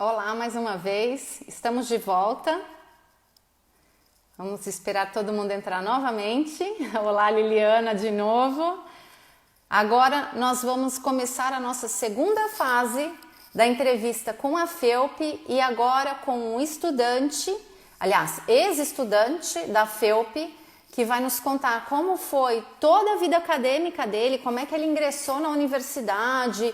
Olá, mais uma vez, estamos de volta. Vamos esperar todo mundo entrar novamente. Olá, Liliana, de novo. Agora nós vamos começar a nossa segunda fase da entrevista com a FEUP e agora com um estudante, aliás, ex-estudante da FEUP, que vai nos contar como foi toda a vida acadêmica dele, como é que ele ingressou na universidade.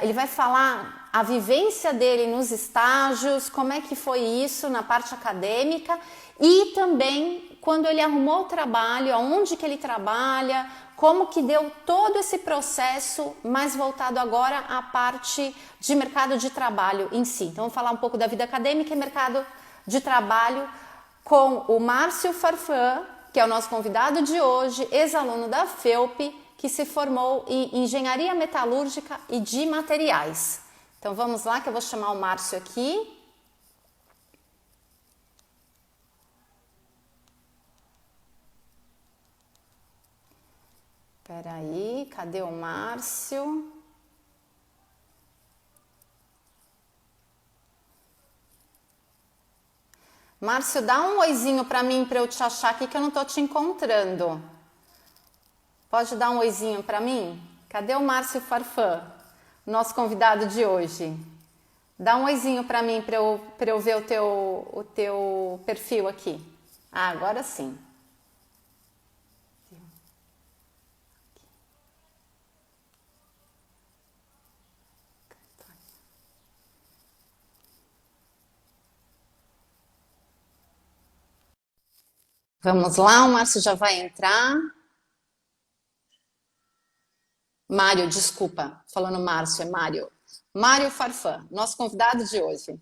Ele vai falar a vivência dele nos estágios, como é que foi isso na parte acadêmica e também quando ele arrumou o trabalho, aonde que ele trabalha, como que deu todo esse processo mais voltado agora à parte de mercado de trabalho em si. Então vamos falar um pouco da vida acadêmica e mercado de trabalho com o Márcio Farfan, que é o nosso convidado de hoje, ex-aluno da FEUP, que se formou em Engenharia Metalúrgica e de Materiais. Então vamos lá que eu vou chamar o Márcio aqui. Espera aí, cadê o Márcio? Márcio, dá um oizinho para mim, para eu te achar aqui que eu não tô te encontrando. Pode dar um oizinho para mim? Cadê o Márcio Farfan, nosso convidado de hoje? Dá um oizinho para mim para eu ver o teu perfil aqui. Ah, agora sim. Vamos lá, o Márcio já vai entrar. Mário, desculpa, falando Márcio, é Mário. Mário Farfan, nosso convidado de hoje.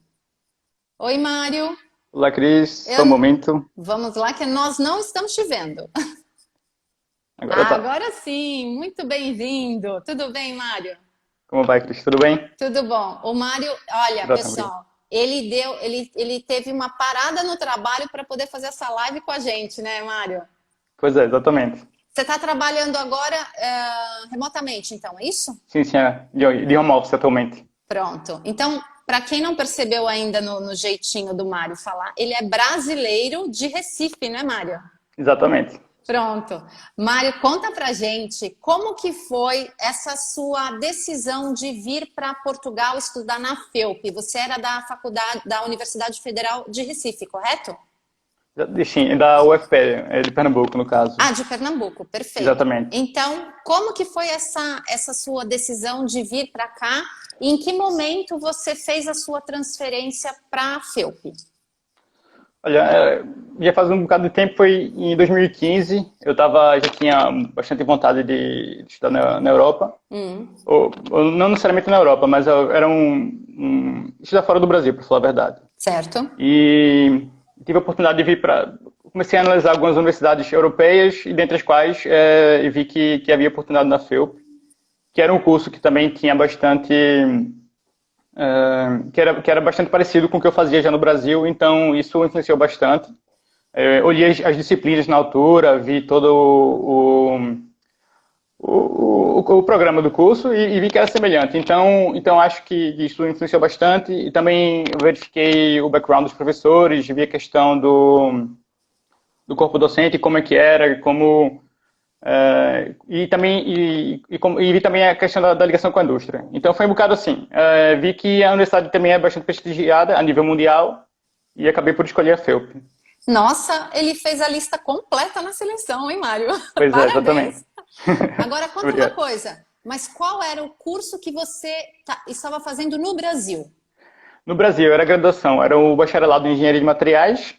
Oi, Mário. Olá, Cris. Só um momento. Vamos lá, que nós não estamos te vendo. Agora tá. Agora sim, muito bem-vindo. Tudo bem, Mário? Como vai, Cris? Tudo bem? Tudo bom. O Mário, olha, Tudo ótimo, pessoal, ele teve uma parada no trabalho para poder fazer essa live com a gente, né, Mário? Pois é, exatamente. Você está trabalhando agora remotamente, então, é isso? Sim, sim, de home office atualmente. Pronto. Então, para quem não percebeu ainda no jeitinho do Mário falar, ele é brasileiro de Recife, né, Mário? Exatamente. Pronto. Mário, conta pra gente como que foi essa sua decisão de vir para Portugal estudar na FEUP. Você era da faculdade, da Universidade Federal de Recife, correto? Sim, da UFP, de Pernambuco, no caso. Ah, de Pernambuco, perfeito. Exatamente. Então, como que foi essa sua decisão de vir para cá? E em que momento você fez a sua transferência para a FEUP? Olha, já faz um bocado de tempo, foi em 2015. Já tinha bastante vontade de estudar na Europa. Ou não necessariamente na Europa, mas era estudar fora do Brasil, para falar a verdade. Certo. E tive a oportunidade de vir para... Comecei a analisar algumas universidades europeias, e dentre as quais vi que havia oportunidade na FEUP, que era um curso que também tinha bastante... que era bastante parecido com o que eu fazia já no Brasil, então isso influenciou bastante. Olhei as disciplinas na altura, vi todo o programa do curso e vi que era semelhante. Então acho que isso influenciou bastante e também verifiquei o background dos professores, vi a questão do corpo docente, como é que era, e vi também a questão da ligação com a indústria. Então foi um bocado assim. Vi que a universidade também é bastante prestigiada a nível mundial e acabei por escolher a FEUP. Nossa, ele fez a lista completa na seleção, hein, Mário? Pois é, Parabéns. exatamente. Agora conta uma coisa, mas qual era o curso que você estava fazendo no Brasil? No Brasil, era a graduação, era o bacharelado em Engenharia de Materiais,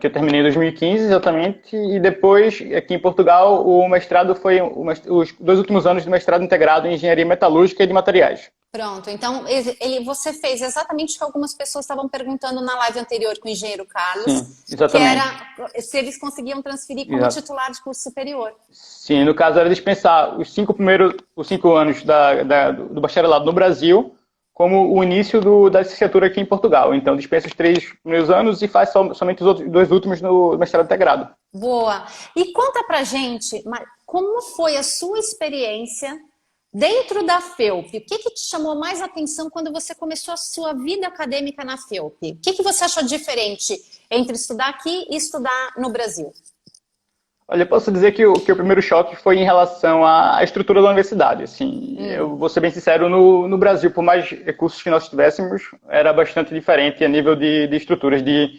que eu terminei em 2015 exatamente, e depois, aqui em Portugal, o mestrado foi os 2 últimos anos de mestrado integrado em Engenharia Metalúrgica e de Materiais. Pronto, então você fez exatamente o que algumas pessoas estavam perguntando na live anterior com o engenheiro Carlos, Sim, exatamente. que era se eles conseguiam transferir como titular de curso superior. Sim, no caso era dispensar os 5 anos do bacharelado no Brasil como o início da licenciatura aqui em Portugal. Então, dispensa os 3 primeiros anos e faz somente os 2 últimos no mestrado integrado. Boa. E conta pra gente, como foi a sua experiência Dentro da FEUP, o que te chamou mais atenção quando você começou a sua vida acadêmica na FEUP? O que você achou diferente entre estudar aqui e estudar no Brasil? Olha, eu posso dizer que o primeiro choque foi em relação à estrutura da universidade. Assim, eu vou ser bem sincero, no Brasil, por mais recursos que nós tivéssemos, era bastante diferente a nível de estruturas, de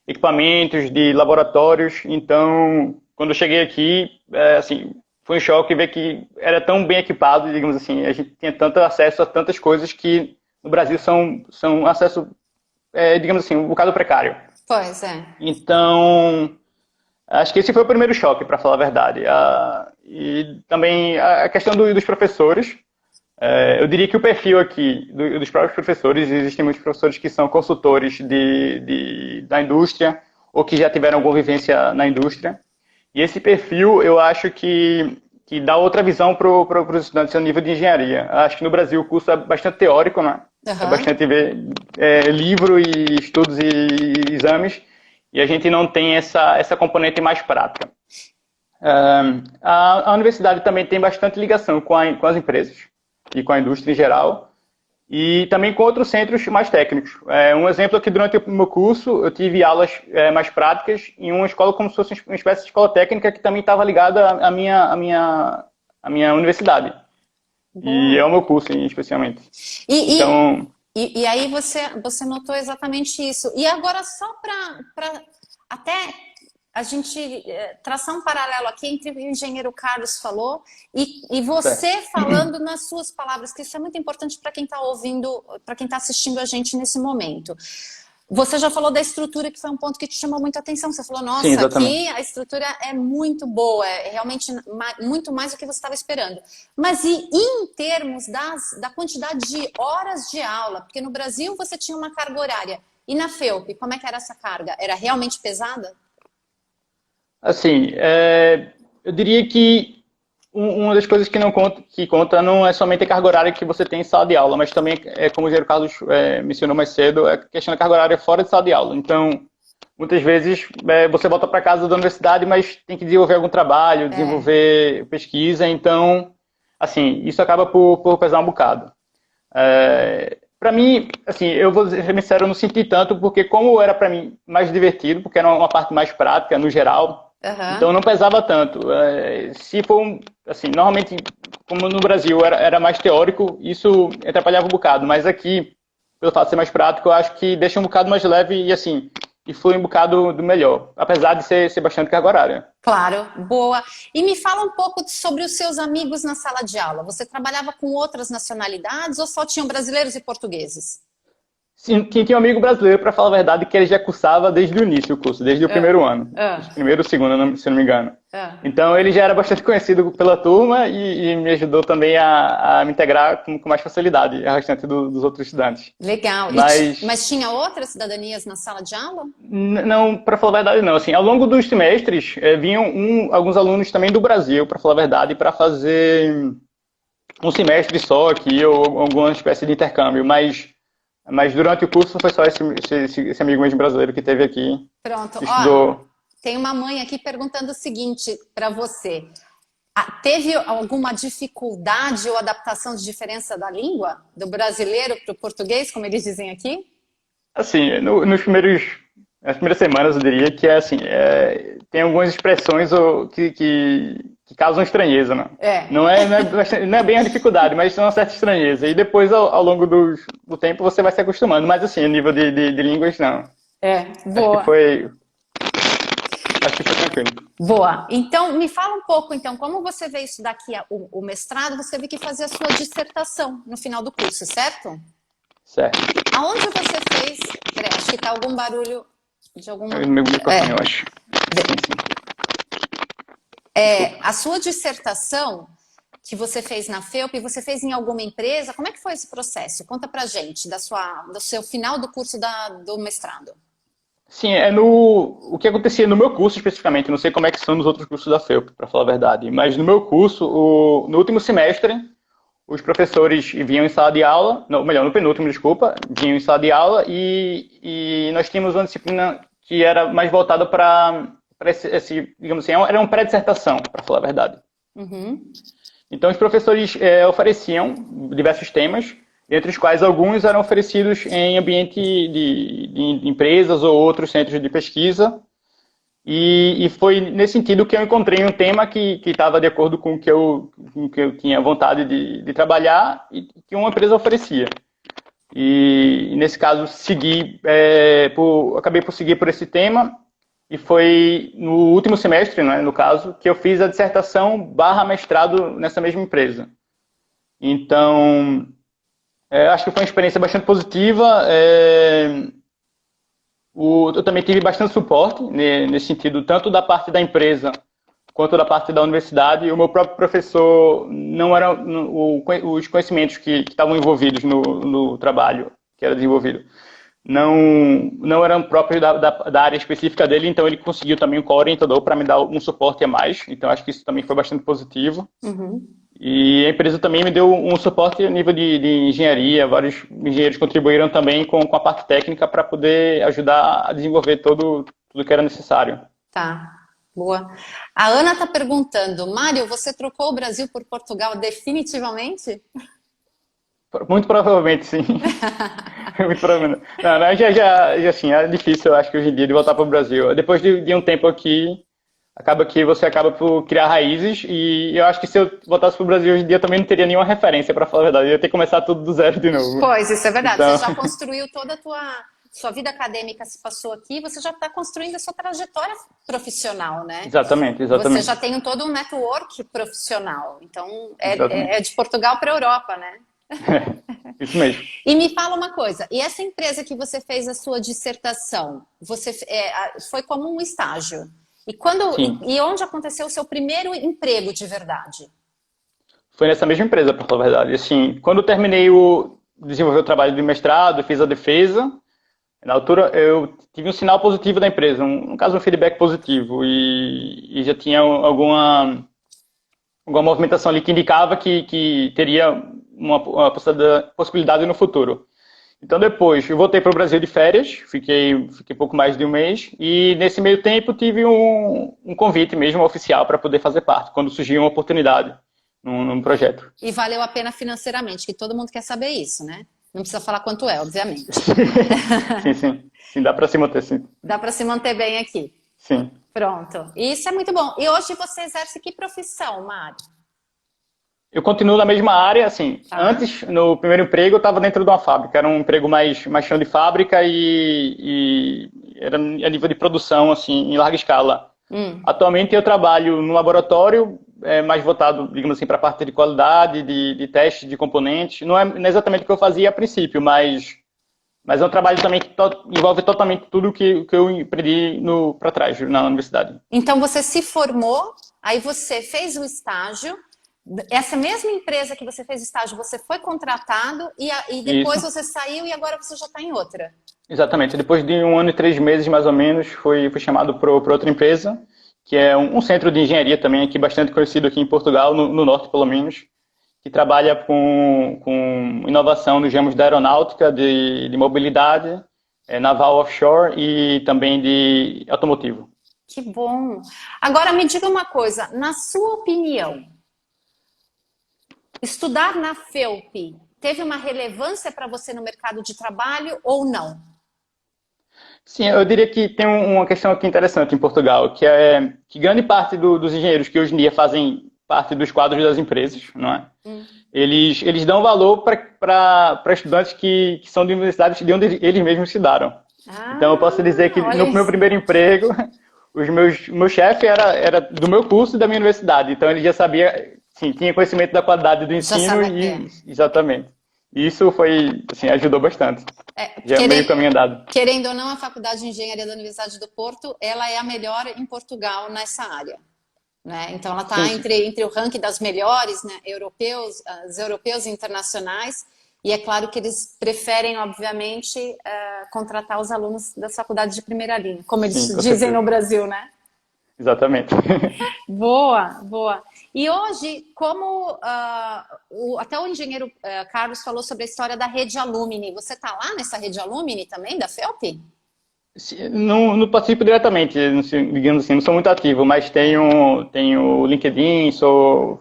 equipamentos, de laboratórios. Então, quando eu cheguei aqui, assim, foi um choque ver que era tão bem equipado, digamos assim, a gente tinha tanto acesso a tantas coisas que no Brasil são acesso, digamos assim, um bocado precário. Pois é. Então, acho que esse foi o primeiro choque, para falar a verdade. E também a questão dos professores. Eu diria que o perfil aqui dos próprios professores, existem muitos professores que são consultores da indústria ou que já tiveram alguma vivência na indústria. E esse perfil, eu acho que dá outra visão para os estudantes no nível de engenharia. Acho que no Brasil o curso é bastante teórico, né? É bastante livro e estudos e exames, e a gente não tem essa componente mais prática. A universidade também tem bastante ligação com as empresas e com a indústria em geral, e também com outros centros mais técnicos. Um exemplo é que durante o meu curso eu tive aulas mais práticas em uma escola como se fosse uma espécie de escola técnica que também estava ligada à minha universidade. E é o meu curso, especialmente. E aí você notou exatamente isso. E agora, só para até a gente traçar um paralelo aqui entre o que o engenheiro Carlos falou e você falando nas suas palavras, que isso é muito importante para quem está ouvindo, para quem está assistindo a gente nesse momento. Você já falou da estrutura, que foi um ponto que te chamou muita atenção. Você falou, nossa, sim, aqui a estrutura é muito boa, é realmente muito mais do que você estava esperando. Mas e em termos da quantidade de horas de aula? Porque no Brasil você tinha uma carga horária. E na FEUP, como é que era essa carga? Era realmente pesada? Assim, eu diria que uma das coisas que conta não é somente a carga horária que você tem em sala de aula, mas também, como o engenheiro Carlos mencionou mais cedo, é a questão da carga horária fora de sala de aula. Então, muitas vezes você volta para casa da universidade, mas tem que desenvolver algum trabalho, desenvolver pesquisa, então, assim, isso acaba por pesar um bocado. Para mim, assim, eu vou ser sincero, eu não senti tanto, porque como era para mim mais divertido, porque era uma parte mais prática no geral, então não pesava tanto. Se for assim, normalmente, como no Brasil era mais teórico, isso atrapalhava um bocado, mas aqui, pelo fato de ser mais prático, eu acho que deixa um bocado mais leve e assim, e flui um bocado do melhor, apesar de ser bastante carga horária. Claro, boa. E me fala um pouco sobre os seus amigos na sala de aula. Você trabalhava com outras nacionalidades ou só tinham brasileiros e portugueses? Sim, tinha um amigo brasileiro, para falar a verdade, que ele já cursava desde o início do curso, desde o primeiro ano. Primeiro ou segundo, se não me engano. Então ele já era bastante conhecido pela turma e me ajudou também a me integrar com mais facilidade, a restante dos outros estudantes. Legal. Mas tinha outras cidadanias na sala de aula? Não, para falar a verdade, não. Assim, ao longo dos semestres, vinham alguns alunos também do Brasil, para falar a verdade, para fazer um semestre só aqui, ou alguma espécie de intercâmbio, mas durante o curso foi só esse amigo mesmo brasileiro que teve aqui. Pronto. Estudou. Ó, tem uma mãe aqui perguntando o seguinte para você. Teve alguma dificuldade ou adaptação de diferença da língua? Do brasileiro para o português, como eles dizem aqui? Assim, nas primeiras semanas eu diria que tem algumas expressões que causam estranheza, né? Não é bem a dificuldade, mas é uma certa estranheza. E depois, ao longo do tempo, você vai se acostumando. Mas assim, a nível de línguas, não. Boa. Acho que foi tranquilo. Boa. Então, me fala um pouco, então, como você veio estudar aqui o mestrado, você teve que fazer a sua dissertação no final do curso, certo? Certo. Aonde você fez... Peraí, acho que está algum barulho de alguma... É o meu microfone, eu acho. A sua dissertação que você fez na FEUP, você fez em alguma empresa? Como é que foi esse processo? Conta pra gente do seu final do curso do mestrado. Sim, o que acontecia no meu curso especificamente, não sei como é que são nos outros cursos da FEUP, para falar a verdade, mas no meu curso, no último semestre, os professores vinham em sala de aula, no penúltimo, desculpa, vinham em sala de aula e nós tínhamos uma disciplina que era mais voltada para digamos assim, era uma pré-dissertação, para falar a verdade. Então, os professores ofereciam diversos temas, entre os quais alguns eram oferecidos em ambiente de empresas ou outros centros de pesquisa. E foi nesse sentido que eu encontrei um tema que estava de acordo com o que eu tinha vontade de trabalhar e que uma empresa oferecia. E nesse caso, acabei por seguir por esse tema. E foi no último semestre, né, no caso, que eu fiz a dissertação barra mestrado nessa mesma empresa. Então, acho que foi uma experiência bastante positiva. Eu também tive bastante suporte nesse sentido, tanto da parte da empresa quanto da parte da universidade. E o meu próprio professor não era os conhecimentos que estavam envolvidos no trabalho que era desenvolvido não eram próprios da área específica dele, então ele conseguiu também um co-orientador para me dar um suporte a mais. Então acho que isso também foi bastante positivo. Uhum. E a empresa também me deu um suporte a nível de engenharia. Vários engenheiros contribuíram também com a parte técnica para poder ajudar a desenvolver tudo que era necessário. Tá, boa. A Ana está perguntando, Mário, você trocou o Brasil por Portugal definitivamente? Muito provavelmente, sim. Muito provavelmente. Não, já, assim, é difícil, eu acho que hoje em dia, de voltar para o Brasil. Depois de um tempo aqui, você acaba por criar raízes, e eu acho que se eu voltasse para o Brasil hoje em dia, também não teria nenhuma referência, para falar a verdade. Eu ia ter que começar tudo do zero de novo. Pois, isso é verdade. Então... Você já construiu toda a sua vida acadêmica, se passou aqui, você já está construindo a sua trajetória profissional, né? Exatamente. Você já tem todo um network profissional. Então, é de Portugal para a Europa, né? Isso mesmo. E me fala uma coisa, e essa empresa que você fez a sua dissertação, foi como um estágio? E onde aconteceu o seu primeiro emprego de verdade? Foi nessa mesma empresa, para falar a verdade. Assim, quando eu terminei desenvolver o trabalho de mestrado, fiz a defesa, na altura eu tive um sinal positivo da empresa, no caso um feedback positivo, e já tinha alguma movimentação ali que indicava que teria uma possibilidade no futuro. Então depois eu voltei para o Brasil de férias, fiquei pouco mais de um mês, e nesse meio tempo tive um convite mesmo oficial para poder fazer parte, quando surgiu uma oportunidade num projeto. E valeu a pena financeiramente, que todo mundo quer saber isso, né? Não precisa falar quanto é, obviamente. Sim, dá para se manter, sim. Dá para se manter bem aqui. Sim. Pronto, isso é muito bom. E hoje você exerce que profissão, Mário? Eu continuo na mesma área, assim, Antes, no primeiro emprego, eu estava dentro de uma fábrica, era um emprego mais chão de fábrica e era a nível de produção, assim, em larga escala. Atualmente eu trabalho no laboratório, mais voltado, digamos assim, para a parte de qualidade, de teste de componentes. Não é exatamente o que eu fazia a princípio, mas é um trabalho também que envolve totalmente tudo que eu aprendi para trás, na universidade. Então você se formou, aí você fez o estágio. Essa mesma empresa que você fez estágio, você foi contratado e depois Você saiu e agora você já está em outra. Exatamente. Depois de 1 ano e 3 meses, mais ou menos, fui chamado para outra empresa, que é um centro de engenharia também, aqui bastante conhecido aqui em Portugal, no norte pelo menos, que trabalha com inovação nos ramos da aeronáutica, de mobilidade, naval offshore e também de automotivo. Que bom! Agora me diga uma coisa, na sua opinião, estudar na FEUP teve uma relevância para você no mercado de trabalho ou não? Sim, eu diria que tem uma questão aqui interessante em Portugal, que é que grande parte dos engenheiros que hoje em dia fazem parte dos quadros das empresas, não é? Eles dão valor para estudantes que são de universidades de onde eles mesmos se deram. Então eu posso dizer que no meu primeiro emprego, meu chefe era do meu curso e da minha universidade, então ele já sabia... Sim, tinha conhecimento da qualidade do ensino exatamente. E isso foi, assim, ajudou bastante. Já é meio caminho andado. Querendo ou não, a Faculdade de Engenharia da Universidade do Porto, ela é a melhor em Portugal nessa área. Né? Então ela está entre o ranking das melhores, né, os europeus e internacionais. E é claro que eles preferem, obviamente, contratar os alunos das faculdades de primeira linha, como eles dizem no Brasil, né? Exatamente. Boa, boa. E hoje, como até o engenheiro Carlos falou sobre a história da rede Alumni, você está lá nessa rede Alumni também, da FEUP? Não participo diretamente, digamos assim, não sou muito ativo, mas tenho LinkedIn,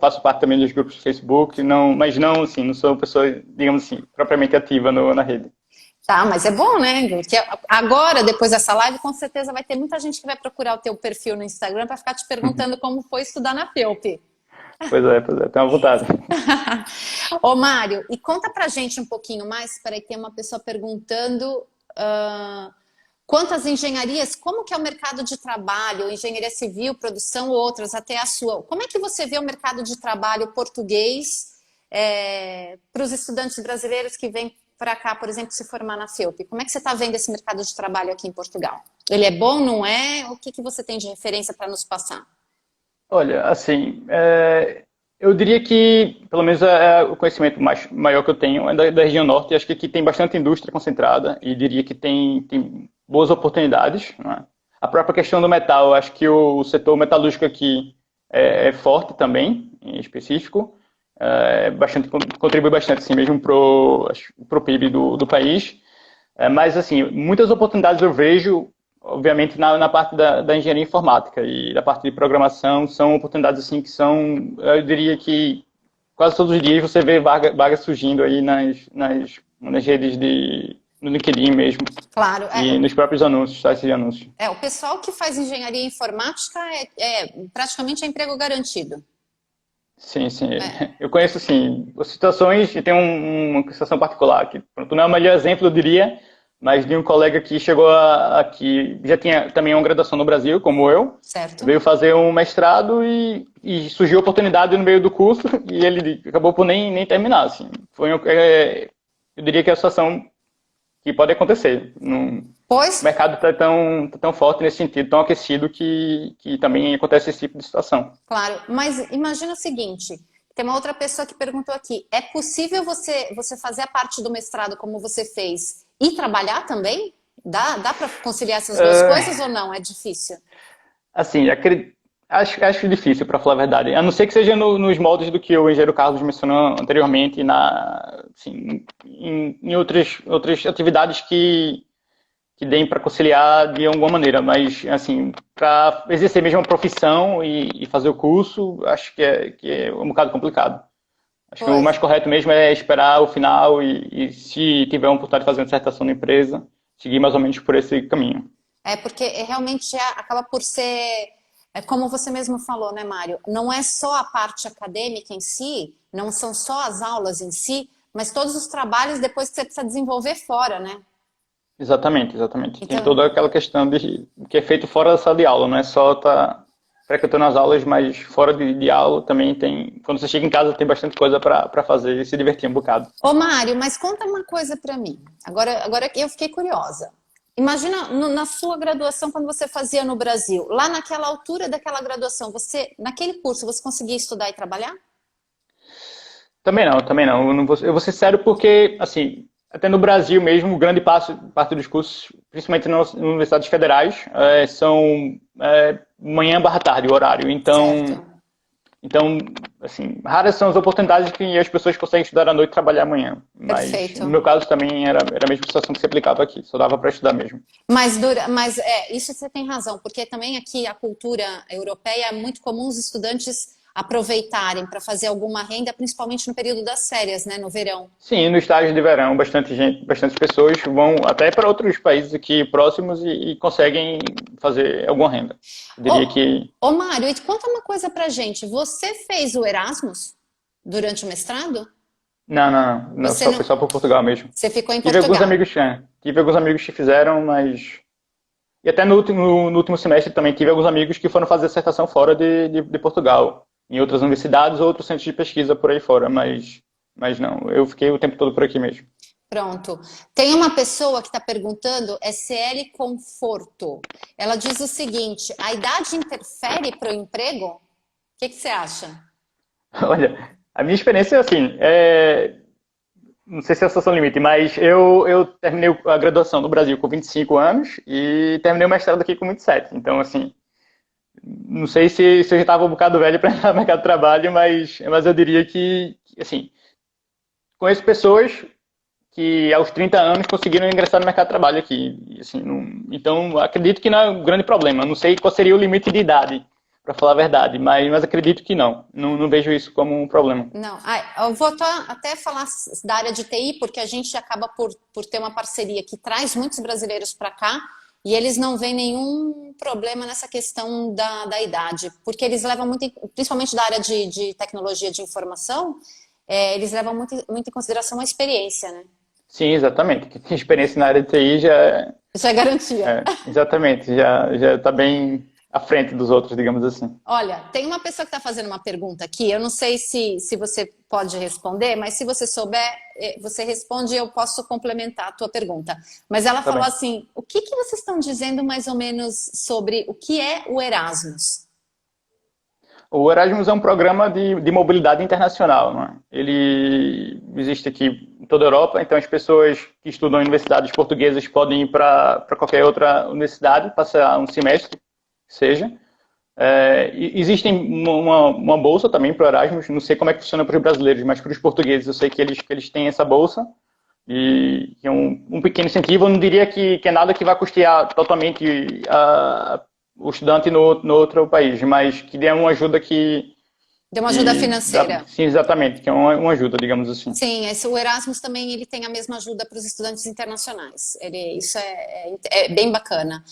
faço parte também dos grupos do Facebook, mas não, assim, não sou pessoa, digamos assim, propriamente ativa na rede. Tá, mas é bom, né? Porque agora, depois dessa live, com certeza vai ter muita gente que vai procurar o teu perfil no Instagram para ficar te perguntando como foi estudar na FEUP. Pois é, tenho uma vontade. Ô, Mário, e conta pra gente um pouquinho mais, peraí, tem uma pessoa perguntando quantas engenharias, como que é o mercado de trabalho, engenharia civil, produção, outras, até a sua. Como é que você vê o mercado de trabalho português para os estudantes brasileiros que vêm para cá, por exemplo, se formar na FEUP? Como é que você está vendo esse mercado de trabalho aqui em Portugal? Ele é bom, não é? O que que você tem de referência para nos passar? Olha, assim, eu diria que, pelo menos o conhecimento maior que eu tenho é da região norte. Acho que aqui tem bastante indústria concentrada e diria que tem boas oportunidades, não é? A própria questão do metal, acho que o setor metalúrgico aqui é forte também, em específico. Contribui bastante, assim, mesmo pro PIB do país. Mas, assim, muitas oportunidades eu vejo, obviamente, na parte da engenharia informática e da parte de programação, são oportunidades, assim, que são, eu diria que quase todos os dias você vê vagas surgindo aí nas redes no LinkedIn mesmo, Claro, e nos próprios anúncios, sites de anúncios. o pessoal que faz engenharia informática praticamente é emprego garantido. Sim, sim. É, Eu conheço, sim, situações, e tem uma situação particular que, pronto, não é o melhor exemplo, eu diria, mas de um colega que chegou aqui, já tinha também uma graduação no Brasil, como eu, certo? veio fazer um mestrado e surgiu a oportunidade no meio do curso e ele acabou por nem terminar, assim. Eu diria que é a situação que pode acontecer. O Pois, mercado está tão forte nesse sentido, tão aquecido que também acontece esse tipo de situação. claro, mas imagina o seguinte, tem uma outra pessoa que perguntou aqui, é possível você fazer a parte do mestrado como você fez e trabalhar também? Dá para conciliar essas duas coisas ou não? É difícil? Assim, acho difícil, para falar a verdade. A não ser que seja nos moldes do que o engenheiro Carlos mencionou anteriormente, assim, em outras atividades que deem para conciliar de alguma maneira. Mas, assim, para exercer mesmo a profissão e fazer o curso, acho que é um bocado complicado. Acho que o Pois. mais correto mesmo é esperar o final e se tiver uma oportunidade de fazer uma dissertação na empresa, seguir mais ou menos por esse caminho. É porque realmente acaba por ser, como você mesmo falou, né, Mário? Não é só a parte acadêmica em si, não são só as aulas em si, mas todos os trabalhos depois que você precisa desenvolver fora, né? Exatamente, exatamente. Tem Então, toda aquela questão de que é feito fora da sala de aula, não é só estar frequentando as aulas, mas fora de aula também tem. Quando você chega em casa, tem bastante coisa para fazer e se divertir um bocado. ô Mário, mas conta uma coisa para mim. Agora eu fiquei curiosa. Imagina na sua graduação, quando você fazia no Brasil, lá naquela altura daquela graduação, naquele curso, você conseguia estudar e trabalhar? Também não, também não. Eu vou ser sério porque, assim, até no Brasil mesmo, grande parte dos cursos, principalmente nas universidades federais, são manhã barra tarde, o horário. Certo. Então, assim, raras são as oportunidades que as pessoas conseguem estudar à noite e trabalhar amanhã. Mas, Perfeito. no meu caso, também era a mesma situação que se aplicava aqui, só dava para estudar mesmo. Mas isso você tem razão, porque também aqui a cultura europeia é muito comum os estudantes aproveitarem para fazer alguma renda, principalmente no período das férias, né, no verão. Sim, no estágio de verão, bastante gente, bastantes pessoas vão até para outros países aqui próximos e conseguem fazer alguma renda. Eu diria Ô, que. ô Mário, e conta uma coisa pra gente. Você fez o Erasmus durante o mestrado? Não, Você foi não, só por Portugal mesmo. você ficou em Tive alguns Portugal. amigos, tive alguns amigos que fizeram, mas. E até no último semestre também tive alguns amigos que foram fazer dissertação fora de Portugal, em outras universidades ou outros centros de pesquisa por aí fora, mas não, eu fiquei o tempo todo por aqui mesmo. Pronto. Tem uma pessoa que está perguntando, é CL Conforto. Ela diz o seguinte: a idade interfere para o emprego? O que você acha? Olha, a minha experiência, assim, não sei se é a situação limite, mas eu terminei a graduação no Brasil com 25 anos e terminei o mestrado aqui com 27. Então, assim, não sei se eu já estava um bocado velho para entrar no mercado de trabalho, mas eu diria que, assim, conheço pessoas que aos 30 anos conseguiram ingressar no mercado de trabalho aqui. E, assim, então, acredito que não é um grande problema. Não sei qual seria o limite de idade, para falar a verdade, mas acredito que não vejo isso como um problema. Não, eu vou até falar da área de TI, porque a gente acaba por ter uma parceria que traz muitos brasileiros para cá e eles não veem nenhum problema nessa questão da idade, porque eles levam muito, principalmente da área de tecnologia de informação, eles levam muito em consideração a experiência, né? Sim, exatamente. Quem tem experiência na área de TI já é garantia. Exatamente, já está bem à frente dos outros, digamos assim. Olha, tem uma pessoa que está fazendo uma pergunta aqui, eu não sei se você pode responder, mas se você souber, você responde e eu posso complementar a tua pergunta. Mas ela falou assim, o que vocês estão dizendo mais ou menos sobre o que é o Erasmus? O Erasmus é um programa de mobilidade internacional. Né? Ele existe aqui em toda a Europa, então as pessoas que estudam em universidades portuguesas podem ir para qualquer outra universidade, passar um semestre, seja. Existe uma bolsa também para o Erasmus, não sei como é que funciona para os brasileiros, mas para os portugueses eu sei que eles têm essa bolsa, e é um pequeno incentivo. Eu não diria que é nada que vai custear totalmente o estudante no outro país, mas que dê uma ajuda dê uma ajuda financeira. Sim, exatamente, que é uma ajuda, digamos assim. Sim, o Erasmus também ele tem a mesma ajuda para os estudantes internacionais. Isso é bem bacana.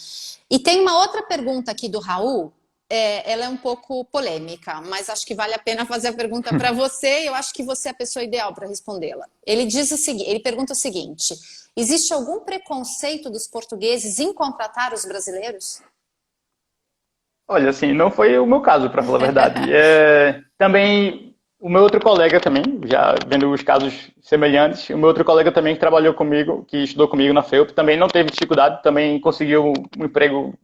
E tem uma outra pergunta aqui do Raul, ela é um pouco polêmica, mas acho que vale a pena fazer a pergunta para você, e eu acho que você é a pessoa ideal para respondê-la. Ele pergunta o seguinte, existe algum preconceito dos portugueses em contratar os brasileiros? Olha, assim, não foi o meu caso, para falar a verdade. Também, o meu outro colega também, já vendo os casos semelhantes, o meu outro colega também que trabalhou comigo, que estudou comigo na FEUP, também não teve dificuldade, também conseguiu um emprego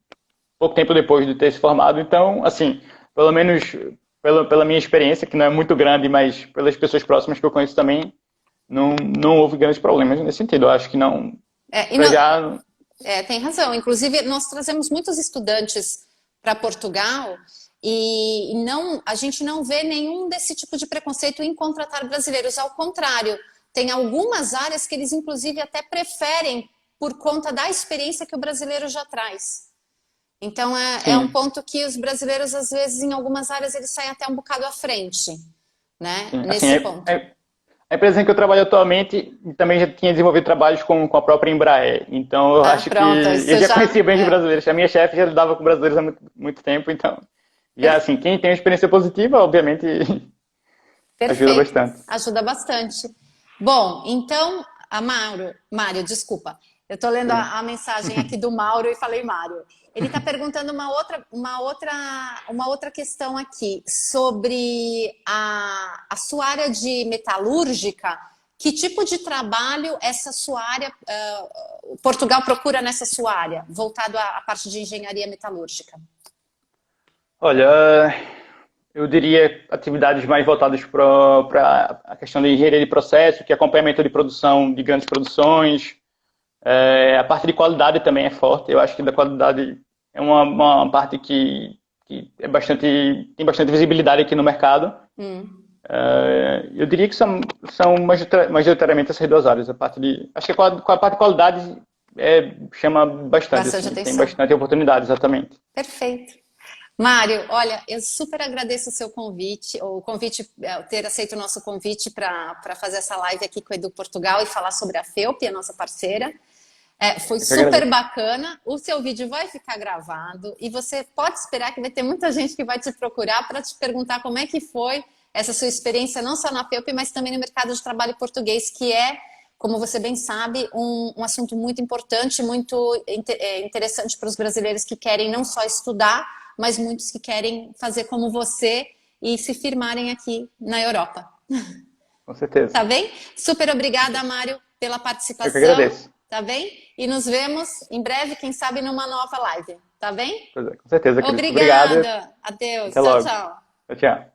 pouco tempo depois de ter se formado. Então, assim, pelo menos pela minha experiência, que não é muito grande, mas pelas pessoas próximas que eu conheço também, não houve grandes problemas nesse sentido. Eu acho que não... tem razão. Inclusive, nós trazemos muitos estudantes para Portugal e a gente não vê nenhum desse tipo de preconceito em contratar brasileiros. Ao contrário, tem algumas áreas que eles inclusive até preferem por conta da experiência que o brasileiro já traz. Então é um ponto que os brasileiros às vezes em algumas áreas eles saem até um bocado à frente, né? Nesse ponto. A empresa em que eu trabalho atualmente também já tinha desenvolvido trabalhos com a própria Embraer. Então, eu acho que eu já conhecia bem os brasileiros. A minha chefe já lidava com brasileiros há muito tempo. Então, assim, quem tem uma experiência positiva, obviamente, ajuda bastante. Ajuda bastante. Bom, então, Mário, desculpa. Eu estou lendo a mensagem aqui do Mauro e falei Mário. Ele está perguntando uma outra questão aqui sobre a sua área de metalúrgica. Que tipo de trabalho essa sua área, Portugal procura nessa sua área, voltado à parte de engenharia metalúrgica? Olha, eu diria atividades mais voltadas para a questão de engenharia de processo, que é acompanhamento de produção, de grandes produções. A parte de qualidade também é forte. Eu acho que da qualidade é uma parte que tem bastante visibilidade aqui no mercado. Eu diria que são majoritariamente essas duas áreas. Acho que a parte de qualidade chama bastante atenção. Tem bastante oportunidade, exatamente. Perfeito. Mário, olha, eu super agradeço o seu convite, ter aceito o nosso convite para fazer essa live aqui com o Edu Portugal e falar sobre a FEUP, a nossa parceira. Foi super bacana. O seu vídeo vai ficar gravado e você pode esperar que vai ter muita gente que vai te procurar para te perguntar como é que foi essa sua experiência, não só na FEUP, mas também no mercado de trabalho português, que é, como você bem sabe, um assunto muito importante, muito interessante para os brasileiros que querem não só estudar, mas muitos que querem fazer como você e se firmarem aqui na Europa. Com certeza. Tá bem? Super obrigada, Mário, pela participação. Eu que agradeço. Tá bem? E nos vemos em breve, quem sabe, numa nova live. Tá bem? Com certeza, Cris. Obrigada. Obrigado. Adeus. Até logo. Tchau. Tchau.